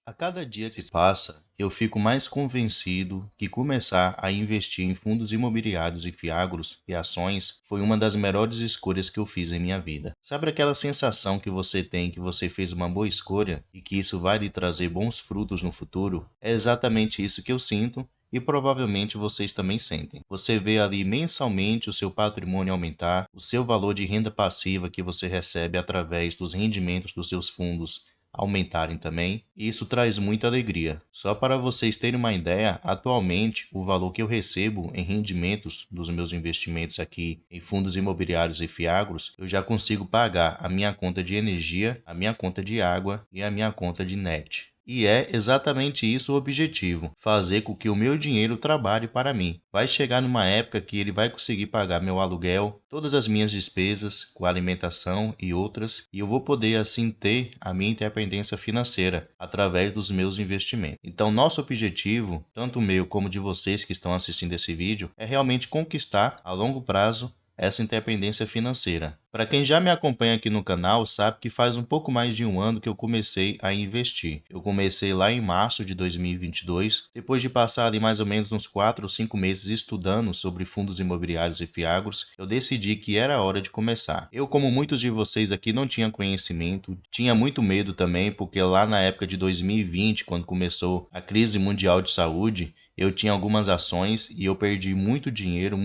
A cada dia que se passa, eu fico mais convencido que começar a investir em fundos imobiliários e fiagros e ações foi uma das melhores escolhas que eu fiz em minha vida. Sabe aquela sensação que você tem que você fez uma boa escolha e que isso vai lhe trazer bons frutos no futuro? É exatamente isso que eu sinto. E provavelmente vocês também sentem. Você vê ali mensalmente o seu patrimônio aumentar, o seu valor de renda passiva que você recebe através dos rendimentos dos seus fundos aumentarem também, e isso traz muita alegria. Só para vocês terem uma ideia, atualmente o valor que eu recebo em rendimentos dos meus investimentos aqui em fundos imobiliários e fiagros, eu já consigo pagar a minha conta de energia, a minha conta de água e a minha conta de net. E é exatamente isso o objetivo, fazer com que o meu dinheiro trabalhe para mim. Vai chegar numa época que ele vai conseguir pagar meu aluguel, todas as minhas despesas, com alimentação e outras, e eu vou poder assim ter a minha independência financeira através dos meus investimentos. Então, nosso objetivo, tanto o meu como de vocês que estão assistindo esse vídeo, é realmente conquistar a longo prazo essa independência financeira. Para quem já me acompanha aqui no canal, sabe que faz um pouco mais de um ano que eu comecei a investir. Eu comecei lá em março de 2022, depois de passar ali mais ou menos uns 4 ou 5 meses estudando sobre fundos imobiliários e fiagros, eu decidi que era a hora de começar. Eu, como muitos de vocês aqui, não tinha conhecimento, tinha muito medo também, porque lá na época de 2020, quando começou a crise mundial de saúde, eu tinha algumas ações e eu perdi muito dinheiro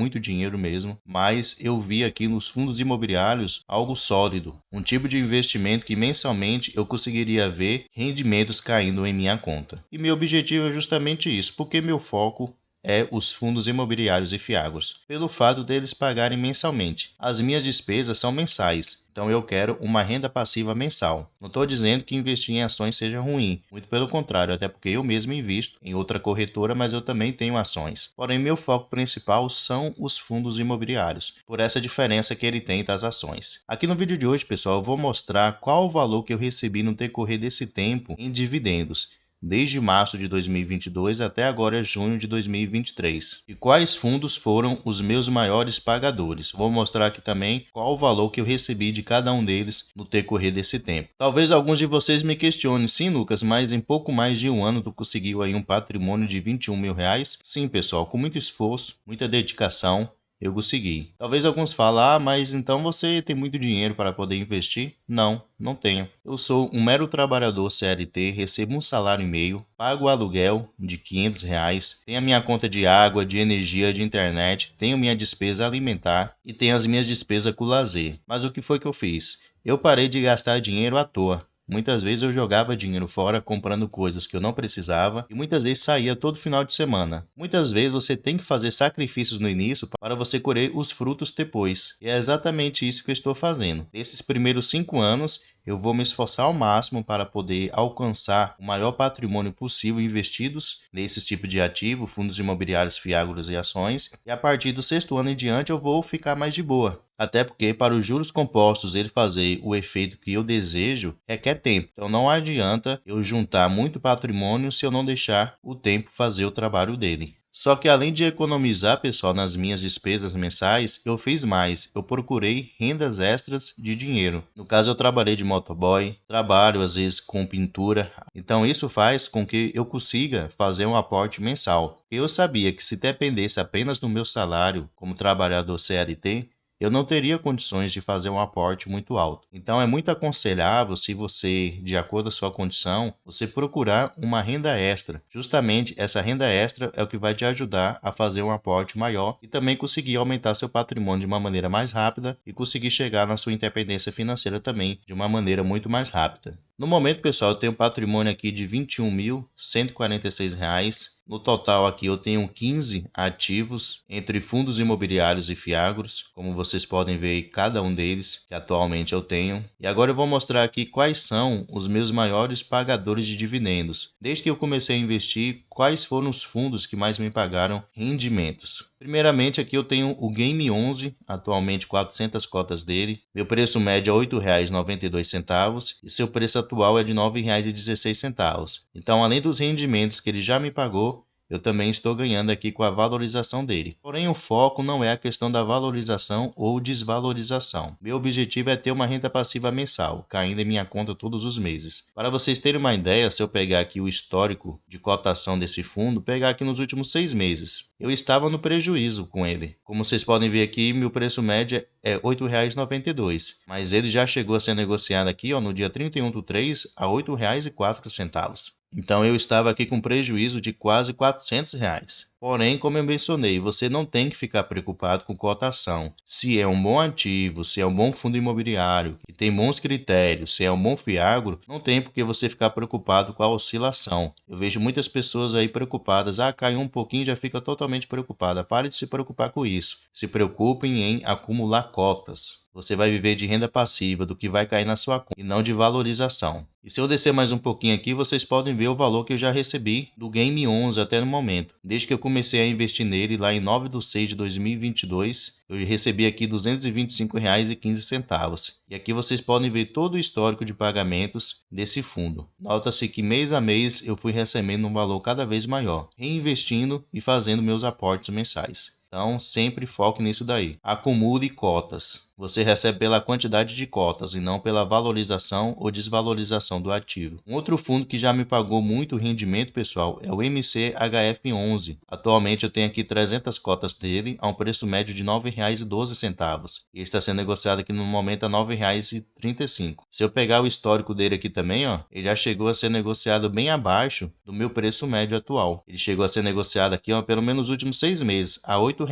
mesmo, mas eu vi aqui nos fundos imobiliários algo sólido, um tipo de investimento que mensalmente eu conseguiria ver rendimentos caindo em minha conta. E meu objetivo é justamente isso, porque meu foco é os fundos imobiliários e fiagros, pelo fato deles pagarem mensalmente. As minhas despesas são mensais, então eu quero uma renda passiva mensal. Não estou dizendo que investir em ações seja ruim, muito pelo contrário, até porque eu mesmo invisto em outra corretora, mas eu também tenho ações. Porém, meu foco principal são os fundos imobiliários, por essa diferença que ele tem das ações. Aqui no vídeo de hoje, pessoal, eu vou mostrar qual o valor que eu recebi no decorrer desse tempo em dividendos, desde março de 2022 até agora junho de 2023. E quais fundos foram os meus maiores pagadores? Vou mostrar aqui também qual o valor que eu recebi de cada um deles no decorrer desse tempo. Talvez alguns de vocês me questionem, sim, Lucas, mas em pouco mais de um ano tu conseguiu aí um patrimônio de 21 mil reais? Sim, pessoal, com muito esforço, muita dedicação, eu consegui. Talvez alguns falem, mas então você tem muito dinheiro para poder investir? Não, não tenho. Eu sou um mero trabalhador CLT, recebo um salário e meio, pago o aluguel de R$ 500, tenho a minha conta de água, de energia, de internet, tenho minha despesa alimentar e tenho as minhas despesas com lazer. Mas o que foi que eu fiz? Eu parei de gastar dinheiro à toa. Muitas vezes eu jogava dinheiro fora comprando coisas que eu não precisava e muitas vezes saía todo final de semana. Muitas vezes você tem que fazer sacrifícios no início para você colher os frutos depois. E é exatamente isso que eu estou fazendo. Nesses primeiros 5 anos, eu vou me esforçar ao máximo para poder alcançar o maior patrimônio possível investidos nesses tipos de ativo, fundos imobiliários, fiagros e ações. E a partir do 6º ano em diante eu vou ficar mais de boa. Até porque para os juros compostos ele fazer o efeito que eu desejo requer tempo. Então não adianta eu juntar muito patrimônio se eu não deixar o tempo fazer o trabalho dele. Só que além de economizar, pessoal, nas minhas despesas mensais, eu fiz mais. Eu procurei rendas extras de dinheiro. No caso, eu trabalhei de motoboy, trabalho às vezes com pintura. Então isso faz com que eu consiga fazer um aporte mensal. Eu sabia que se dependesse apenas do meu salário como trabalhador CLT, eu não teria condições de fazer um aporte muito alto. Então é muito aconselhável, se você, de acordo com a sua condição, você procurar uma renda extra. Justamente essa renda extra é o que vai te ajudar a fazer um aporte maior e também conseguir aumentar seu patrimônio de uma maneira mais rápida e conseguir chegar na sua independência financeira também de uma maneira muito mais rápida. No momento, pessoal, eu tenho um patrimônio aqui de R$ 21.146. No total aqui eu tenho 15 ativos entre fundos imobiliários e fiagros, como vocês podem ver cada um deles que atualmente eu tenho. E agora eu vou mostrar aqui quais são os meus maiores pagadores de dividendos. Desde que eu comecei a investir, quais foram os fundos que mais me pagaram rendimentos. Primeiramente aqui eu tenho o Game 11, atualmente 400 cotas dele. Meu preço médio é R$ 8,92 e seu preço atual é de R$ 9,16. Então, além dos rendimentos que ele já me pagou, eu também estou ganhando aqui com a valorização dele. Porém, o foco não é a questão da valorização ou desvalorização. Meu objetivo é ter uma renda passiva mensal, caindo em minha conta todos os meses. Para vocês terem uma ideia, se eu pegar aqui o histórico de cotação desse fundo, pegar aqui nos últimos 6 meses, eu estava no prejuízo com ele. Como vocês podem ver aqui, meu preço médio é R$ 8,92, mas ele já chegou a ser negociado aqui no dia 31/3 a R$ 8,04. Então eu estava aqui com prejuízo de quase R$ 400. Porém, como eu mencionei, você não tem que ficar preocupado com cotação. Se é um bom ativo, se é um bom fundo imobiliário, que tem bons critérios, se é um bom fiagro, não tem por que você ficar preocupado com a oscilação. Eu vejo muitas pessoas aí preocupadas, caiu um pouquinho e já fica totalmente preocupada. Pare de se preocupar com isso. Se preocupem em acumular cotas. Você vai viver de renda passiva, do que vai cair na sua conta, e não de valorização. E se eu descer mais um pouquinho aqui, vocês podem ver o valor que eu já recebi do Game 11 até no momento. Desde que eu comecei a investir nele lá em 9/6/2022, eu recebi aqui R$ 225,15. E aqui vocês podem ver todo o histórico de pagamentos desse fundo. Nota-se que mês a mês eu fui recebendo um valor cada vez maior, reinvestindo e fazendo meus aportes mensais. Então, sempre foque nisso daí. Acumule cotas. Você recebe pela quantidade de cotas e não pela valorização ou desvalorização do ativo. Um outro fundo que já me pagou muito rendimento, pessoal, é o MCHF11. Atualmente eu tenho aqui 300 cotas dele a um preço médio de R$ 9,12. E está sendo negociado aqui no momento a R$ 9,35. Se eu pegar o histórico dele aqui também, ele já chegou a ser negociado bem abaixo do meu preço médio atual. Ele chegou a ser negociado aqui pelo menos nos últimos 6 meses, a R$ 8,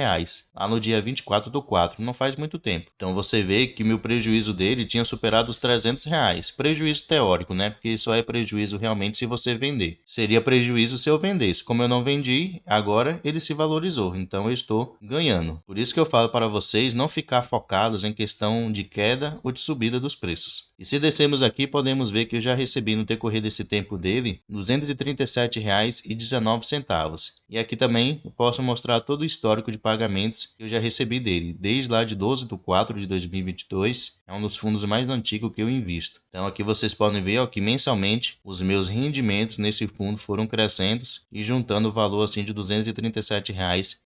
lá no dia 24/4, não faz muito tempo. Então você vê que meu prejuízo dele tinha superado os R$ 300. Prejuízo teórico, né? Porque só é prejuízo realmente se você vender. Seria prejuízo se eu vendesse. Como eu não vendi, agora ele se valorizou. Então eu estou ganhando. Por isso que eu falo para vocês não ficar focados em questão de queda ou de subida dos preços. E se descermos aqui, podemos ver que eu já recebi no decorrer desse tempo dele R$ 237,19. E aqui também eu posso mostrar todo o histórico de pagamentos que eu já recebi dele, desde lá de 12/4/2022, é um dos fundos mais antigos que eu invisto. Então aqui vocês podem ver que mensalmente os meus rendimentos nesse fundo foram crescendo e juntando o valor assim de R$ 237.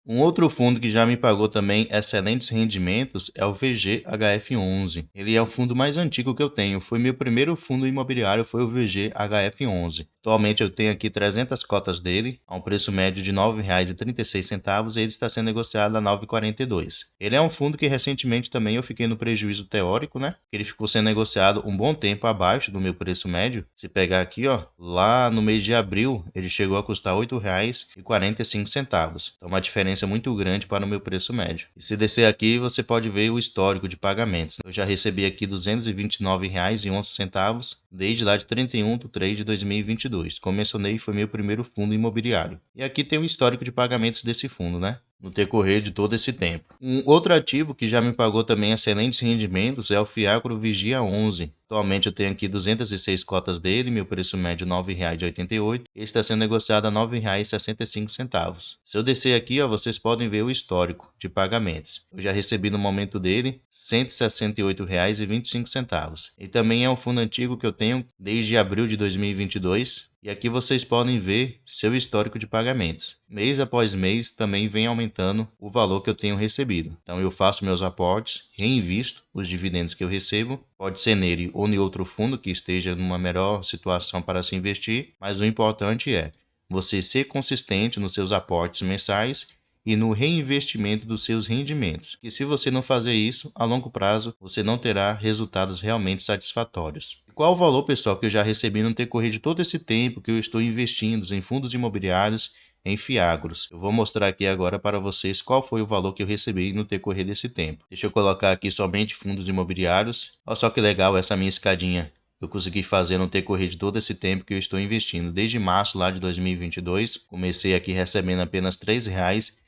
Um outro fundo que já me pagou também excelentes rendimentos é o VGHF11. Ele é o fundo mais antigo que eu tenho, foi meu primeiro fundo imobiliário, foi o VGHF11. Atualmente eu tenho aqui 300 cotas dele, a um preço médio de R$ 9,36 e ele está sendo negociado a R$ 9,42. Ele é um fundo que recentemente também eu fiquei no prejuízo teórico, né? Que ele ficou sendo negociado um bom tempo abaixo do meu preço médio. Se pegar aqui, lá no mês de abril, ele chegou a custar R$ 8,45. Então uma diferença muito grande para o meu preço médio. E se descer aqui, você pode ver o histórico de pagamentos. Eu já recebi aqui R$ 229,11 desde lá de 31/3/2022. Como mencionei, foi meu primeiro fundo imobiliário. E aqui tem o histórico de pagamentos desse fundo, né? No decorrer de todo esse tempo. Um outro ativo que já me pagou também excelentes rendimentos é o Fiagro Vigia 11. Atualmente eu tenho aqui 206 cotas dele, meu preço médio R$ 9,88 e está sendo negociado a R$ 9,65. Se eu descer aqui, vocês podem ver o histórico de pagamentos. Eu já recebi no momento dele R$ 168,25. E também é um fundo antigo que eu tenho desde abril de 2022. E aqui vocês podem ver seu histórico de pagamentos. Mês após mês também vem aumentando o valor que eu tenho recebido. Então eu faço meus aportes, reinvisto os dividendos que eu recebo. Pode ser nele ou em outro fundo que esteja numa melhor situação para se investir. Mas o importante é você ser consistente nos seus aportes mensais e no reinvestimento dos seus rendimentos. Que se você não fazer isso, a longo prazo você não terá resultados realmente satisfatórios. Qual o valor, pessoal, que eu já recebi no decorrer de todo esse tempo que eu estou investindo em fundos imobiliários, em fiagros? Eu vou mostrar aqui agora para vocês qual foi o valor que eu recebi no decorrer desse tempo. Deixa eu colocar aqui somente fundos imobiliários. Olha só que legal essa minha escadinha. Eu consegui fazer no decorrer de todo esse tempo que eu estou investindo. Desde março lá de 2022, comecei aqui recebendo apenas R$ 3,90,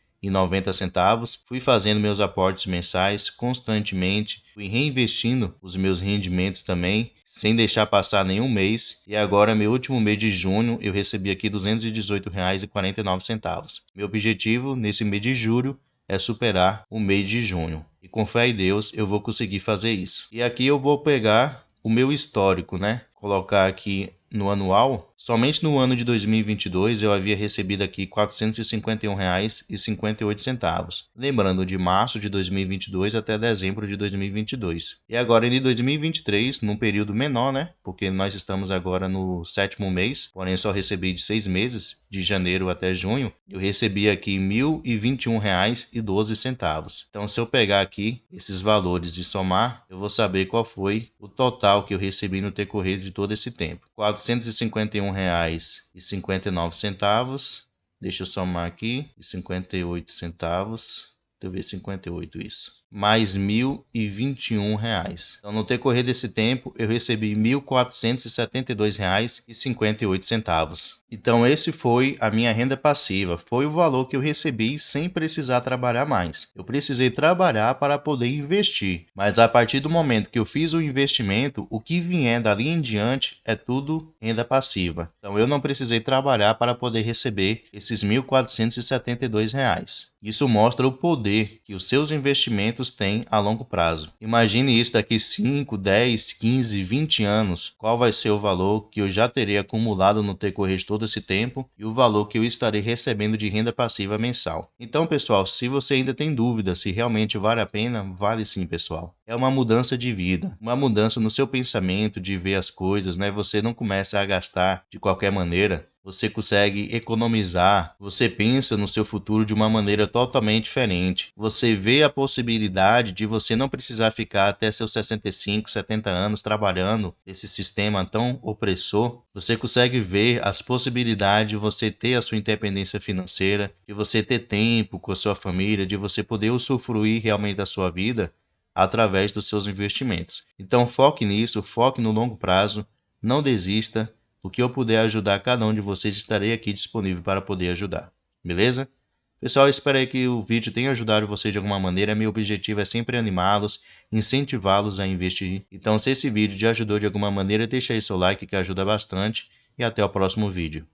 fui fazendo meus aportes mensais constantemente, fui reinvestindo os meus rendimentos também, sem deixar passar nenhum mês, e agora meu último mês de junho eu recebi aqui R$ 218,49. Meu objetivo nesse mês de julho é superar o mês de junho, e com fé em Deus eu vou conseguir fazer isso. E aqui eu vou pegar o meu histórico, né? Colocar aqui no anual, somente no ano de 2022 eu havia recebido aqui R$ 451,58, lembrando de março de 2022 até dezembro de 2022. E agora em 2023, num período menor, né? Porque nós estamos agora no 7º mês, porém só recebi de 6 meses, de janeiro até junho, eu recebi aqui R$ 1.021,12. Então, se eu pegar aqui esses valores e somar, eu vou saber qual foi o total que eu recebi no decorrer de todo esse tempo. R$ 451,59. Deixa eu somar aqui, 58 centavos. Deixa eu ver, 58 isso. Mais R$ 1.021. Então, no decorrer desse tempo, eu recebi R$ 1.472,58. Então, esse foi a minha renda passiva. Foi o valor que eu recebi sem precisar trabalhar mais. Eu precisei trabalhar para poder investir. Mas a partir do momento que eu fiz o investimento, o que vier dali em diante é tudo renda passiva. Então, eu não precisei trabalhar para poder receber esses R$ 1.472. Isso mostra o poder que os seus investimentos têm a longo prazo. Imagine isso daqui 5, 10, 15, 20 anos. Qual vai ser o valor que eu já terei acumulado no decorrer de todo esse tempo e o valor que eu estarei recebendo de renda passiva mensal. Então, pessoal, se você ainda tem dúvida se realmente vale a pena, vale sim, pessoal. É uma mudança de vida, uma mudança no seu pensamento de ver as coisas, né? Você não começa a gastar de qualquer maneira. Você consegue economizar, você pensa no seu futuro de uma maneira totalmente diferente. Você vê a possibilidade de você não precisar ficar até seus 65, 70 anos trabalhando nesse sistema tão opressor. Você consegue ver as possibilidades de você ter a sua independência financeira, de você ter tempo com a sua família, de você poder usufruir realmente da sua vida através dos seus investimentos. Então foque nisso, foque no longo prazo, não desista. O que eu puder ajudar cada um de vocês, estarei aqui disponível para poder ajudar. Beleza? Pessoal, espero aí que o vídeo tenha ajudado vocês de alguma maneira. Meu objetivo é sempre animá-los, incentivá-los a investir. Então, se esse vídeo te ajudou de alguma maneira, deixa aí seu like que ajuda bastante. E até o próximo vídeo.